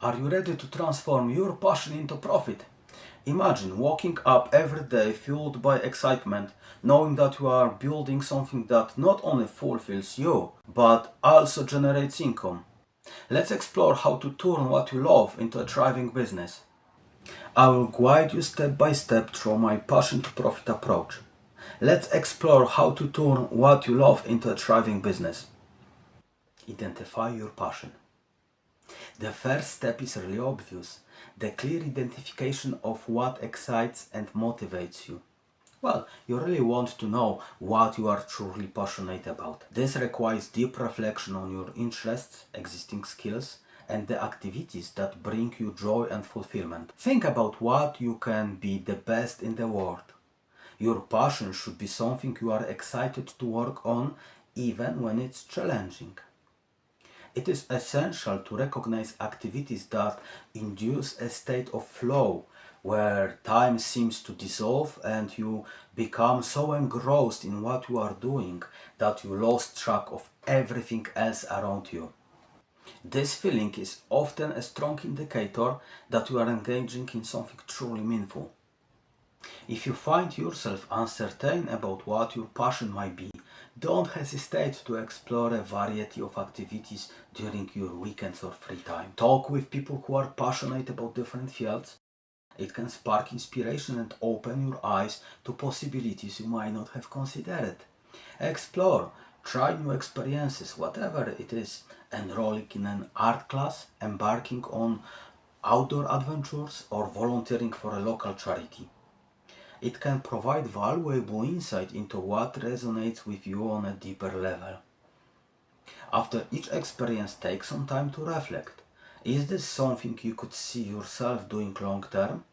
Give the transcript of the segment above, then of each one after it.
Are you ready to transform your passion into profit? Imagine waking up every day fueled by excitement, knowing that you are building something that not only fulfills you, but also generates income. Let's explore how to turn what you love into a thriving business. I will guide you step by step through my passion to profit approach. Let's explore how to turn what you love into a thriving business. Identify your passion. The first step is really obvious, the clear identification of what excites and motivates you. Well, you really want to know what you are truly passionate about. This requires deep reflection on your interests, existing skills, and the activities that bring you joy and fulfillment. Think about what you can be the best in the world. Your passion should be something you are excited to work on even when it's challenging. It is essential to recognize activities that induce a state of flow, where time seems to dissolve and you become so engrossed in what you are doing that you lost track of everything else around you. This feeling is often a strong indicator that you are engaging in something truly meaningful. If you find yourself uncertain about what your passion might be, don't hesitate to explore a variety of activities during your weekends or free time. Talk with people who are passionate about different fields. It can spark inspiration and open your eyes to possibilities you might not have considered. Explore, try new experiences, whatever it is, enrolling in an art class, embarking on outdoor adventures, or volunteering for a local charity. It can provide valuable insight into what resonates with you on a deeper level. After each experience, take some time to reflect. Is this something you could see yourself doing long term?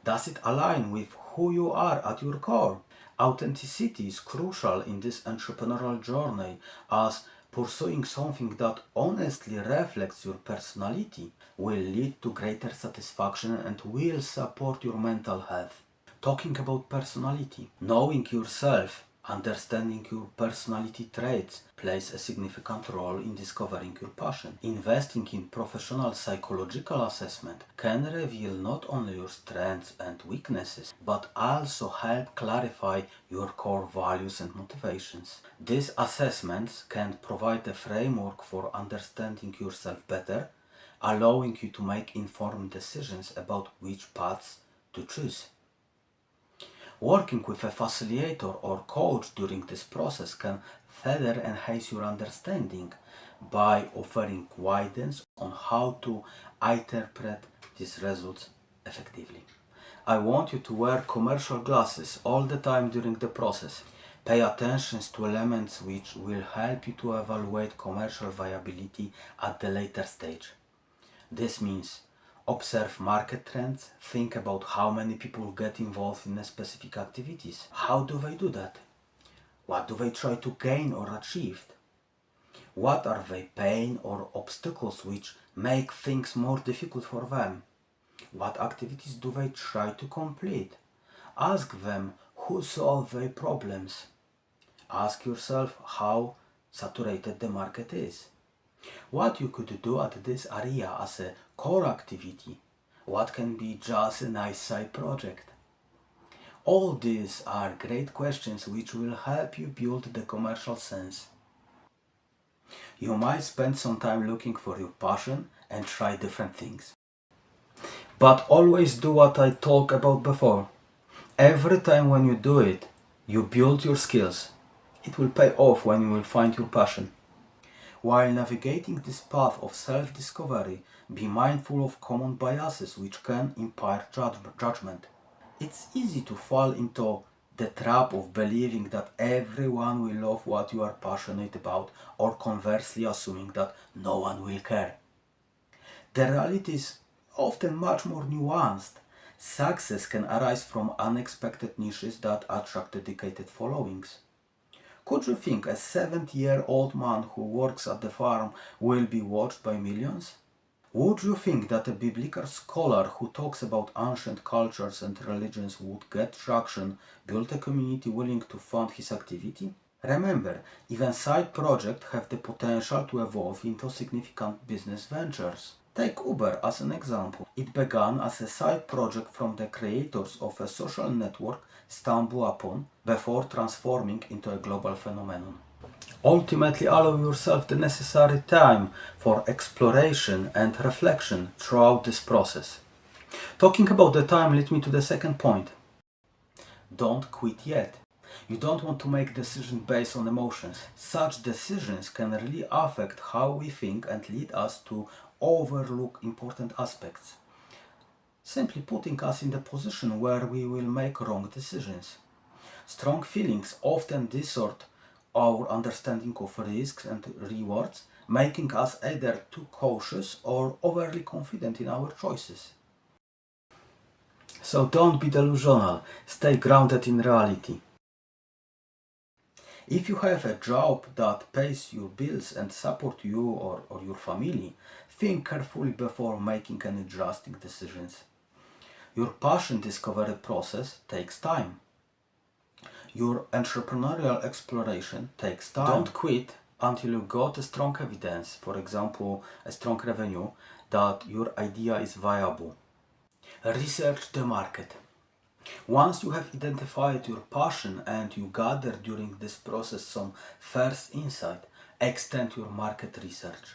Does it align with who you are at your core? Authenticity is crucial in this entrepreneurial journey, as pursuing something that honestly reflects your personality will lead to greater satisfaction and will support your mental health. Talking about personality, knowing yourself, understanding your personality traits plays a significant role in discovering your passion. Investing in professional psychological assessment can reveal not only your strengths and weaknesses, but also help clarify your core values and motivations. These assessments can provide a framework for understanding yourself better, allowing you to make informed decisions about which paths to choose. Working with a facilitator or coach during this process can further enhance your understanding by offering guidance on how to interpret these results effectively. I want you to wear commercial glasses all the time during the process. Pay attention to elements which will help you to evaluate commercial viability at the later stage. This means observe market trends, think about how many people get involved in specific activities. How do they do that? What do they try to gain or achieve? What are the pain or obstacles which make things more difficult for them? What activities do they try to complete? Ask them who solve their problems. Ask yourself how saturated the market is. What you could do at this area as a core activity, what can be just a nice side project. All these are great questions which will help you build the commercial sense. You might spend some time looking for your passion and try different things. But always do what I talked about before. Every time when you do it, you build your skills. It will pay off when you will find your passion. While navigating this path of self-discovery, be mindful of common biases which can impair judgment. It's easy to fall into the trap of believing that everyone will love what you are passionate about, or conversely assuming that no one will care. The reality is often much more nuanced. Success can arise from unexpected niches that attract dedicated followings. Could you think a 70-year-old man who works at the farm will be watched by millions? Would you think that a biblical scholar who talks about ancient cultures and religions would get traction, build a community willing to fund his activity? Remember, even side projects have the potential to evolve into significant business ventures. Take Uber as an example. It began as a side project from the creators of a social network stumbled upon before transforming into a global phenomenon. Ultimately, allow yourself the necessary time for exploration and reflection throughout this process. Talking about the time leads me to the second point. Don't quit yet. You don't want to make decisions based on emotions. Such decisions can really affect how we think and lead us to overlook important aspects, simply putting us in the position where we will make wrong decisions. Strong feelings often distort our understanding of risks and rewards, making us either too cautious or overly confident in our choices. So don't be delusional, stay grounded in reality. If you have a job that pays your bills and support you or your family, think carefully before making any drastic decisions. Your passion discovery process takes time. Your entrepreneurial exploration takes time. Don't quit until you got a strong evidence, for example, a strong revenue, that your idea is viable. Research the market. Once you have identified your passion and you gather during this process some first insight, extend your market research.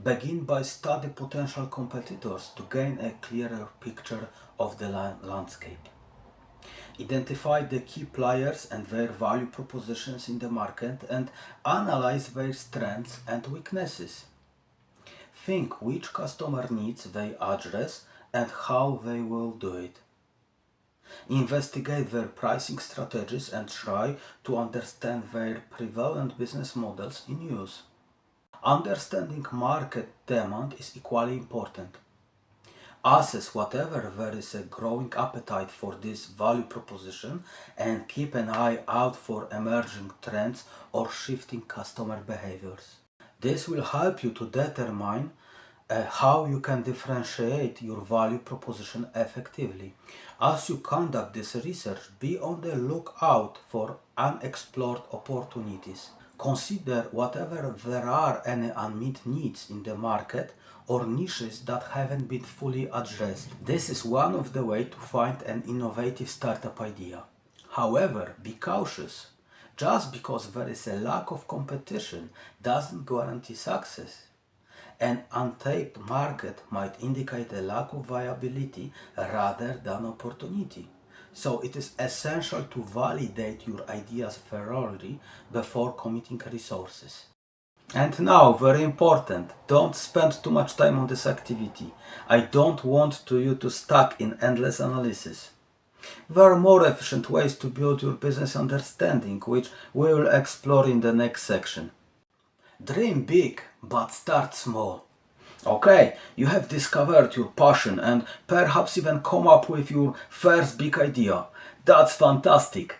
Begin by studying potential competitors to gain a clearer picture of the landscape. Identify the key players and their value propositions in the market and analyze their strengths and weaknesses. Think which customer needs they address and how they will do it. Investigate their pricing strategies and try to understand their prevalent business models in use. Understanding market demand is equally important. Assess whatever there is a growing appetite for this value proposition and keep an eye out for emerging trends or shifting customer behaviors. This will help you to determine how you can differentiate your value proposition effectively. As you conduct this research, be on the lookout for unexplored opportunities. Consider whatever there are any unmet needs in the market or niches that haven't been fully addressed. This is one of the ways to find an innovative startup idea. However, be cautious. Just because there is a lack of competition doesn't guarantee success. An untapped market might indicate a lack of viability rather than opportunity. So it is essential to validate your ideas thoroughly before committing resources. And now, very important, don't spend too much time on this activity. I don't want you to stuck in endless analysis. There are more efficient ways to build your business understanding, which we will explore in the next section. Dream big, but start small. Okay, you have discovered your passion and perhaps even come up with your first big idea. That's fantastic.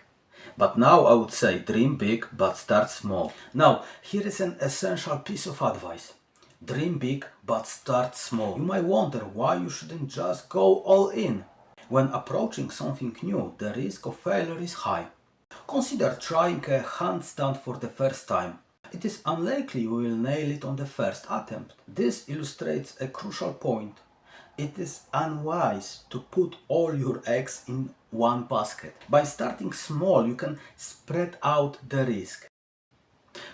But now I would say dream big, but start small. Now, here is an essential piece of advice. Dream big, but start small. You might wonder why you shouldn't just go all in. When approaching something new, the risk of failure is high. Consider trying a handstand for the first time. It is unlikely you will nail it on the first attempt. This illustrates a crucial point. It is unwise to put all your eggs in one basket. By starting small, you can spread out the risk.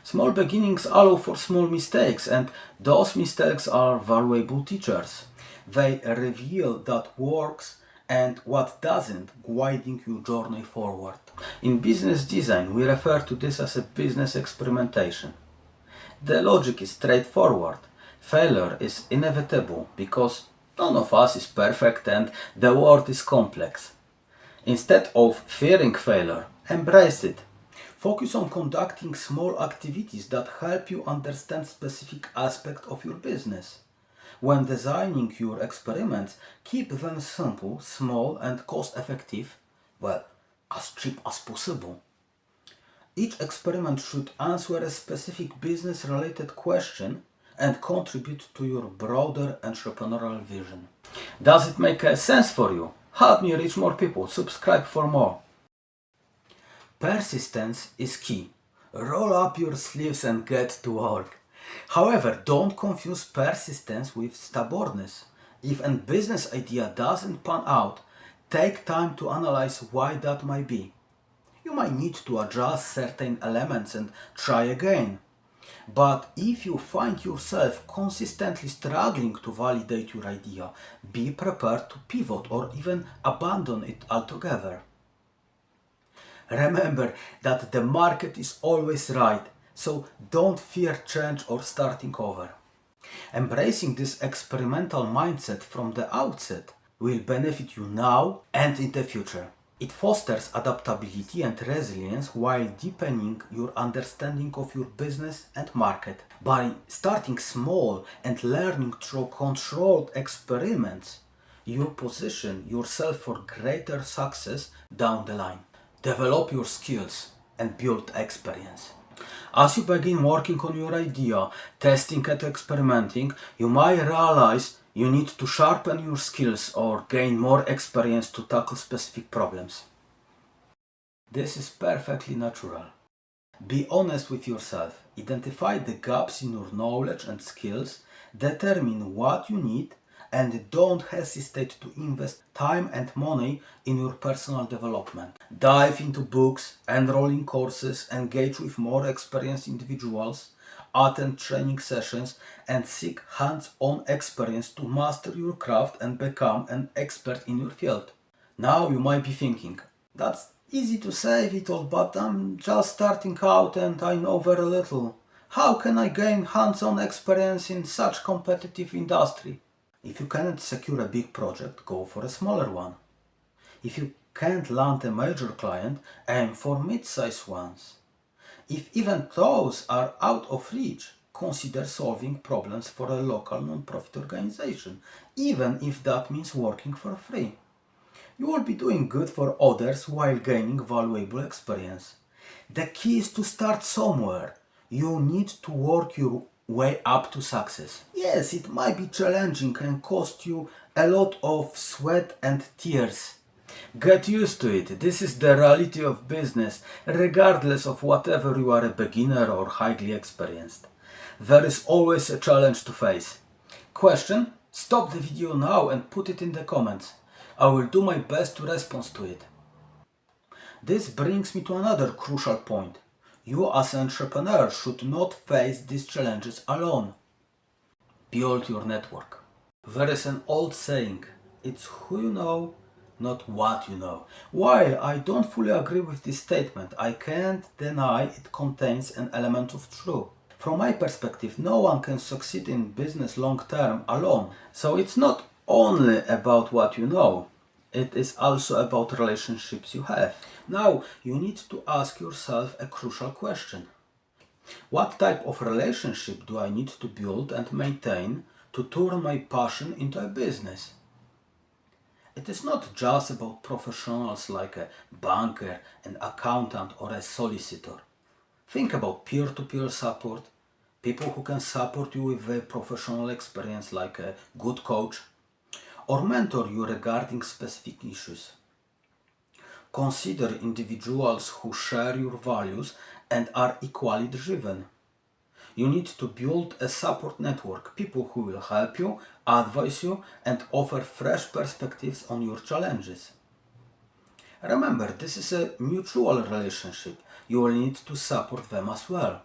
Small beginnings allow for small mistakes, and those mistakes are valuable teachers. They reveal what works and what doesn't, guiding your journey forward. In business design, we refer to this as a business experimentation. The logic is straightforward. Failure is inevitable because none of us is perfect and the world is complex. Instead of fearing failure, embrace it. Focus on conducting small activities that help you understand specific aspects of your business. When designing your experiments, keep them simple, small, and cost-effective, as cheap as possible. Each experiment should answer a specific business-related question and contribute to your broader entrepreneurial vision. Does it make sense for you? Help me reach more people. Subscribe for more. Persistence is key. Roll up your sleeves and get to work. However, don't confuse persistence with stubbornness. If a business idea doesn't pan out, take time to analyze why that might be. You might need to adjust certain elements and try again. But if you find yourself consistently struggling to validate your idea, be prepared to pivot or even abandon it altogether. Remember that the market is always right, so don't fear change or starting over. Embracing this experimental mindset from the outset will benefit you now and in the future. It fosters adaptability and resilience while deepening your understanding of your business and market. By starting small and learning through controlled experiments, you position yourself for greater success down the line. Develop your skills and build experience. As you begin working on your idea, testing and experimenting, you might realize you need to sharpen your skills or gain more experience to tackle specific problems. This is perfectly natural. Be honest with yourself. Identify the gaps in your knowledge and skills, determine what you need, and don't hesitate to invest time and money in your personal development. Dive into books, enroll in courses, engage with more experienced individuals, attend training sessions, and seek hands-on experience to master your craft and become an expert in your field. Now you might be thinking, that's easy to say, Witold, but I'm just starting out and I know very little. How can I gain hands-on experience in such competitive industry? If you cannot secure a big project, go for a smaller one. If you can't land a major client, aim for mid-sized ones. If even those are out of reach, consider solving problems for a local non-profit organization, even if that means working for free. You will be doing good for others while gaining valuable experience. The key is to start somewhere. You need to work your way up to success. Yes, it might be challenging and cost you a lot of sweat and tears. Get used to it. This is the reality of business, regardless of whatever you are a beginner or highly experienced. There is always a challenge to face. Question? Stop the video now and put it in the comments. I will do my best to respond to it. This brings me to another crucial point. You as an entrepreneur should not face these challenges alone. Build your network. There is an old saying, it's who you know, not what you know. While I don't fully agree with this statement, I can't deny it contains an element of truth. From my perspective, no one can succeed in business long term alone. So it's not only about what you know, it is also about relationships you have. Now, you need to ask yourself a crucial question. What type of relationship do I need to build and maintain to turn my passion into a business? It is not just about professionals like a banker, an accountant, or a solicitor. Think about peer-to-peer support, people who can support you with their professional experience like a good coach, or mentor you regarding specific issues. Consider individuals who share your values and are equally driven. You need to build a support network, people who will help you, advise you, and offer fresh perspectives on your challenges. Remember, this is a mutual relationship. You will need to support them as well.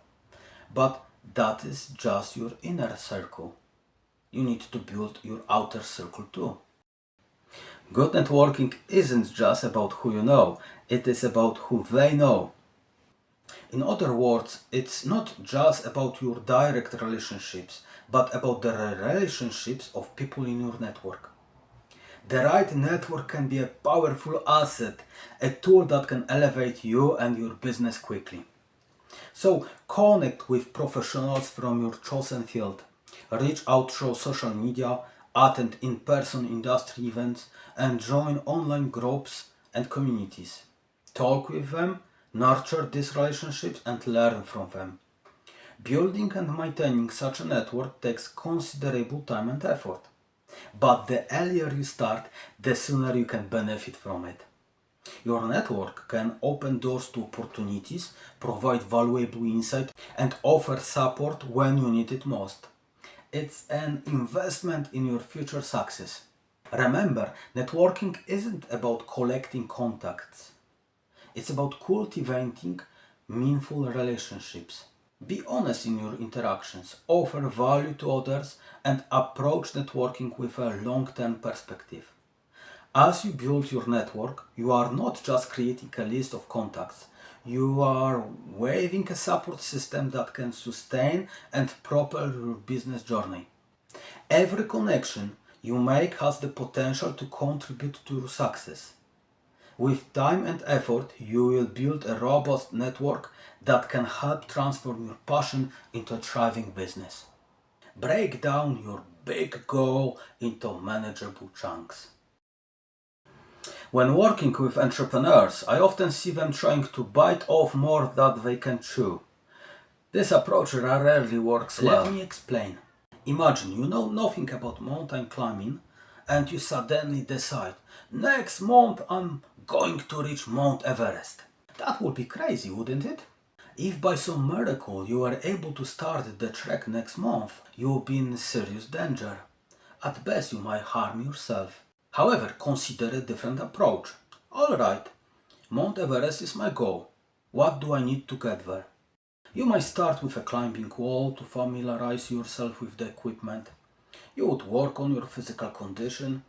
But that is just your inner circle. You need to build your outer circle too. Good networking isn't just about who you know, it is about who they know. In other words, it's not just about your direct relationships, but about the relationships of people in your network. The right network can be a powerful asset, a tool that can elevate you and your business quickly. So connect with professionals from your chosen field. Reach out through social media, attend in-person industry events, and join online groups and communities. Talk with them, nurture these relationships, and learn from them. Building and maintaining such a network takes considerable time and effort. But the earlier you start, the sooner you can benefit from it. Your network can open doors to opportunities, provide valuable insight, and offer support when you need it most. It's an investment in your future success. Remember, networking isn't about collecting contacts. It's about cultivating meaningful relationships. Be honest in your interactions, offer value to others, and approach networking with a long-term perspective. As you build your network, you are not just creating a list of contacts, you are weaving a support system that can sustain and propel your business journey. Every connection you make has the potential to contribute to your success. With time and effort, you will build a robust network that can help transform your passion into a thriving business. Break down your big goal into manageable chunks. When working with entrepreneurs, I often see them trying to bite off more than they can chew. This approach rarely works well. Let me explain. Imagine you know nothing about mountain climbing and you suddenly decide, next month I'm going to reach Mount Everest. That would be crazy, wouldn't it? If by some miracle you are able to start the trek next month, you'll be in serious danger. At best you might harm yourself. However, consider a different approach. Alright, Mount Everest is my goal. What do I need to get there? You might start with a climbing wall to familiarize yourself with the equipment. You would work on your physical condition.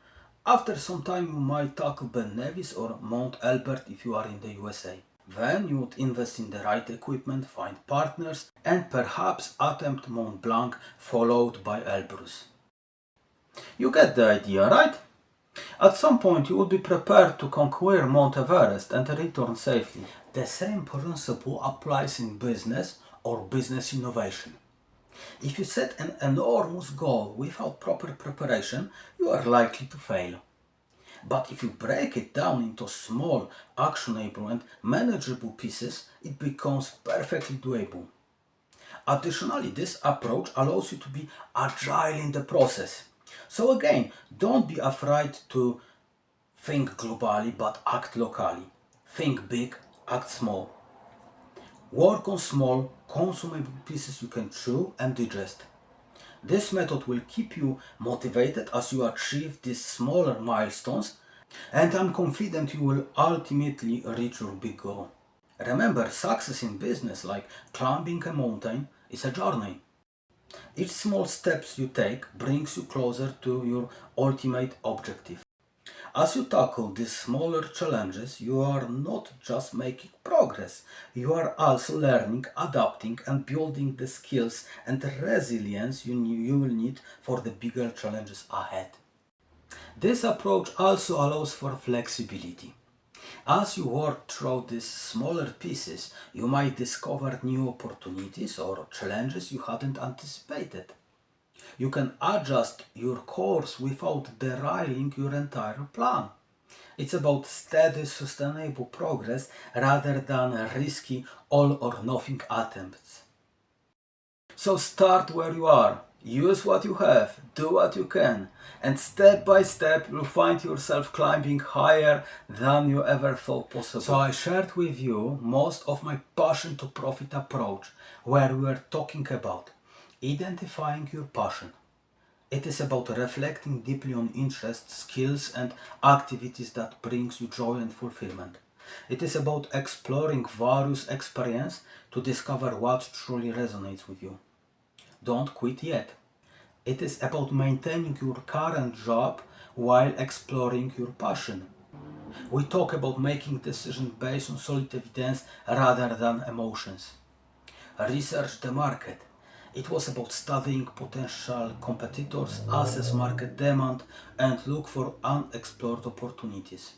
After some time you might tackle Ben Nevis or Mount Elbert if you are in the USA. Then you would invest in the right equipment, find partners, and perhaps attempt Mont Blanc followed by Elbrus. You get the idea, right? At some point you would be prepared to conquer Mount Everest and return safely. The same principle applies in business or business innovation. If you set an enormous goal without proper preparation, you are likely to fail. But if you break it down into small, actionable and manageable pieces, it becomes perfectly doable. Additionally, this approach allows you to be agile in the process. So again, don't be afraid to think globally but act locally. Think big, act small. Work on small, consumable pieces you can chew and digest. This method will keep you motivated as you achieve these smaller milestones, and I'm confident you will ultimately reach your big goal. Remember, success in business, like climbing a mountain, is a journey. Each small steps you take brings you closer to your ultimate objective. As you tackle these smaller challenges, you are not just making progress, you are also learning, adapting, and building the skills and resilience you will need for the bigger challenges ahead. This approach also allows for flexibility. As you work through these smaller pieces, you might discover new opportunities or challenges you hadn't anticipated. You can adjust your course without derailing your entire plan. It's about steady, sustainable progress rather than risky all or nothing attempts. So start where you are, use what you have, do what you can, and step by step you'll find yourself climbing higher than you ever thought possible. So I shared with you most of my passion to profit approach, where we were talking about identifying your passion. It is about reflecting deeply on interests, skills and activities that brings you joy and fulfillment. It is about exploring various experiences to discover what truly resonates with you. Don't quit yet. It is about maintaining your current job while exploring your passion. We talk about making decisions based on solid evidence rather than emotions. Research the market. It was about studying potential competitors, assess market demand, and look for unexplored opportunities.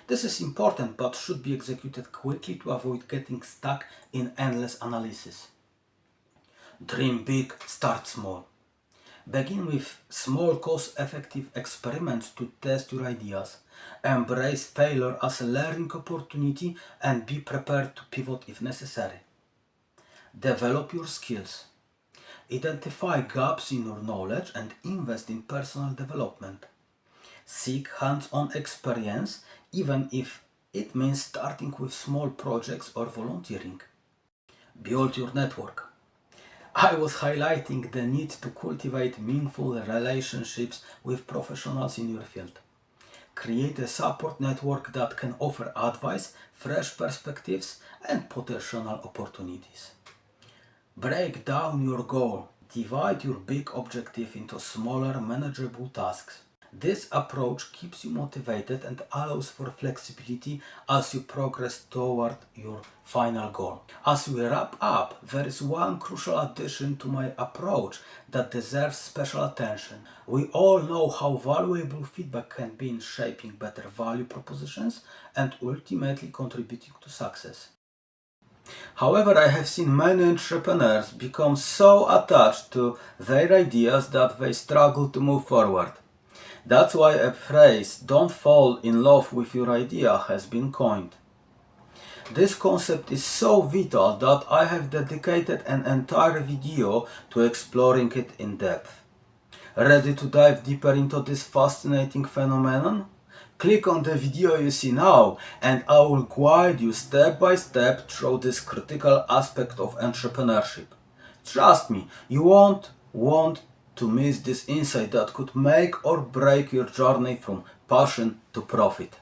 This is important but should be executed quickly to avoid getting stuck in endless analysis. Dream big, start small. Begin with small cost-effective experiments to test your ideas. Embrace failure as a learning opportunity and be prepared to pivot if necessary. Develop your skills. Identify gaps in your knowledge and invest in personal development. Seek hands-on experience, even if it means starting with small projects or volunteering. Build your network. I was highlighting the need to cultivate meaningful relationships with professionals in your field. Create a support network that can offer advice, fresh perspectives, and potential opportunities. Break down your goal. Divide your big objective into smaller, manageable tasks. This approach keeps you motivated and allows for flexibility as you progress toward your final goal. As we wrap up, there is one crucial addition to my approach that deserves special attention. We all know how valuable feedback can be in shaping better value propositions and ultimately contributing to success. However, I have seen many entrepreneurs become so attached to their ideas that they struggle to move forward. That's why a phrase, "don't fall in love with your idea," has been coined. This concept is so vital that I have dedicated an entire video to exploring it in depth. Ready to dive deeper into this fascinating phenomenon? Click on the video you see now and I will guide you step by step through this critical aspect of entrepreneurship. Trust me, you won't want to miss this insight that could make or break your journey from passion to profit.